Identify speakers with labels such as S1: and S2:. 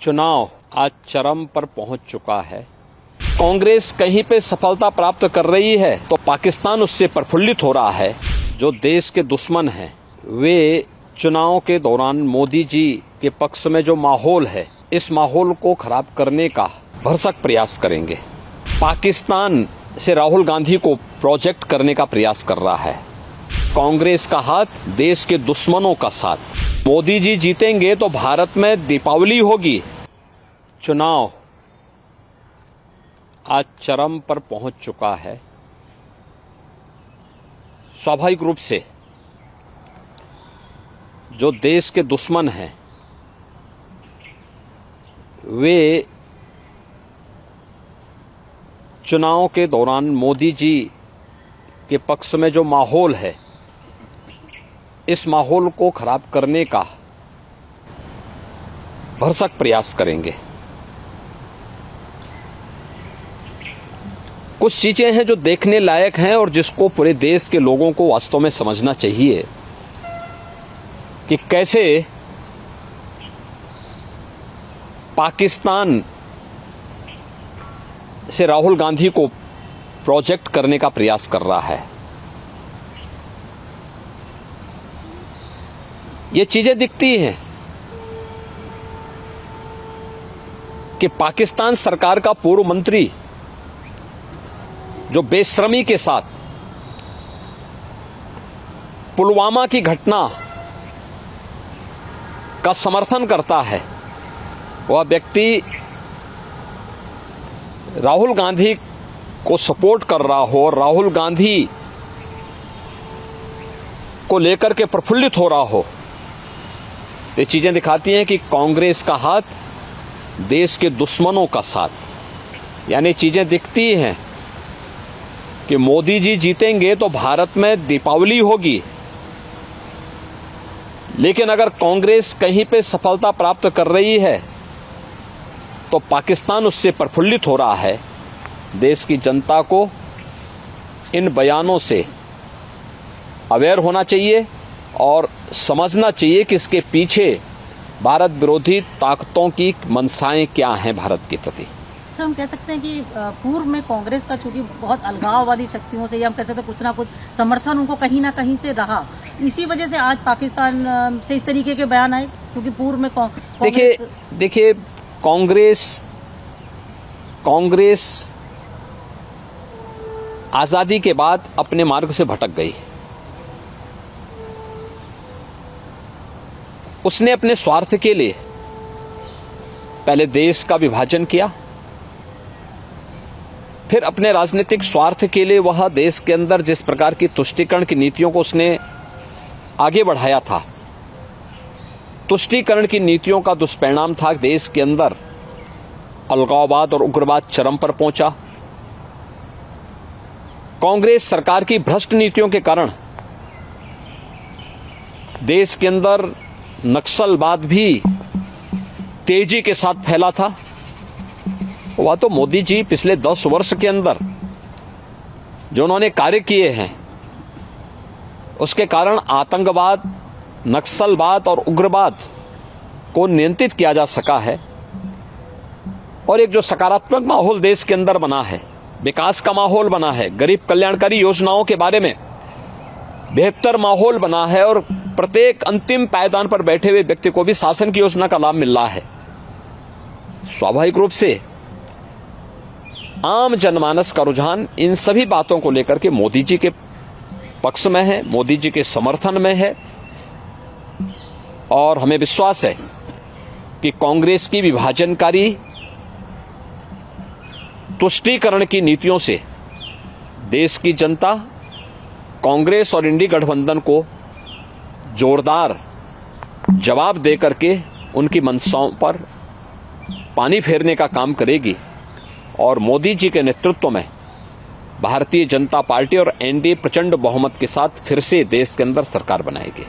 S1: चुनाव आज चरम पर पहुंच चुका है। कांग्रेस कहीं पे सफलता प्राप्त कर रही है तो पाकिस्तान उससे प्रफुल्लित हो रहा है। जो देश के दुश्मन हैं वे चुनाव के दौरान मोदी जी के पक्ष में जो माहौल है, इस माहौल को खराब करने का भरसक प्रयास करेंगे। पाकिस्तान से राहुल गांधी को प्रोजेक्ट करने का प्रयास कर रहा है। कांग्रेस का हाथ देश के दुश्मनों का साथ। मोदी जी जीतेंगे तो भारत में दीपावली होगी। चुनाव आज चरम पर पहुंच चुका है। स्वाभाविक रूप से जो देश के दुश्मन हैं वे चुनाव के दौरान मोदी जी के पक्ष में जो माहौल है, इस माहौल को खराब करने का भरसक प्रयास करेंगे। कुछ चीजें हैं जो देखने लायक हैं और जिसको पूरे देश के लोगों को वास्तव में समझना चाहिए कि कैसे पाकिस्तान से राहुल गांधी को प्रोजेक्ट करने का प्रयास कर रहा है। ये चीजें दिखती हैं कि पाकिस्तान सरकार का पूर्व मंत्री जो बेशर्मी के साथ पुलवामा की घटना का समर्थन करता है, वह व्यक्ति राहुल गांधी को सपोर्ट कर रहा हो और राहुल गांधी को लेकर के प्रफुल्लित हो रहा हो, ये चीजें दिखाती हैं कि कांग्रेस का हाथ देश के दुश्मनों का साथ। यानी चीजें दिखती हैं कि मोदी जी जीतेंगे तो भारत में दीपावली होगी, लेकिन अगर कांग्रेस कहीं पे सफलता प्राप्त कर रही है तो पाकिस्तान उससे प्रफुल्लित हो रहा है। देश की जनता को इन बयानों से अवेयर होना चाहिए और समझना चाहिए कि इसके पीछे भारत विरोधी ताकतों की मंशाएं क्या हैं भारत के प्रति।
S2: सर, हम कह सकते हैं कि पूर्व में कांग्रेस का चूंकि बहुत अलगाववादी शक्तियों से, या हम कह सकते हैं कुछ ना कुछ समर्थन उनको कहीं ना कहीं से रहा, इसी वजह से आज पाकिस्तान से इस तरीके के बयान आए। क्योंकि पूर्व में
S1: देखिए कांग्रेस आजादी के बाद अपने मार्ग से भटक गई। उसने अपने स्वार्थ के लिए पहले देश का विभाजन किया, फिर अपने राजनीतिक स्वार्थ के लिए वह देश के अंदर जिस प्रकार की तुष्टीकरण की नीतियों को उसने आगे बढ़ाया था, तुष्टीकरण की नीतियों का दुष्परिणाम था देश के अंदर अलगाववाद और उग्रवाद चरम पर पहुंचा। कांग्रेस सरकार की भ्रष्ट नीतियों के कारण देश के अंदर नक्सलवाद भी तेजी के साथ फैला था। वह तो मोदी जी पिछले 10 वर्ष के अंदर जो उन्होंने कार्य किए हैं, उसके कारण आतंकवाद, नक्सलवाद और उग्रवाद को नियंत्रित किया जा सका है। और एक जो सकारात्मक माहौल देश के अंदर बना है, विकास का माहौल बना है, गरीब कल्याणकारी योजनाओं के बारे में बेहतर माहौल बना है और प्रत्येक अंतिम पायदान पर बैठे हुए व्यक्ति को भी शासन की योजना का लाभ मिल रहा है। स्वाभाविक रूप से आम जनमानस का रुझान इन सभी बातों को लेकर के मोदी जी के पक्ष में है, मोदी जी के समर्थन में है। और हमें विश्वास है कि कांग्रेस की विभाजनकारी तुष्टीकरण की नीतियों से देश की जनता कांग्रेस और इंडी गठबंधन को जोरदार जवाब देकर के उनकी मंशाओं पर पानी फेरने का काम करेगी और मोदी जी के नेतृत्व में भारतीय जनता पार्टी और एनडीए प्रचंड बहुमत के साथ फिर से देश के अंदर सरकार बनाएगी।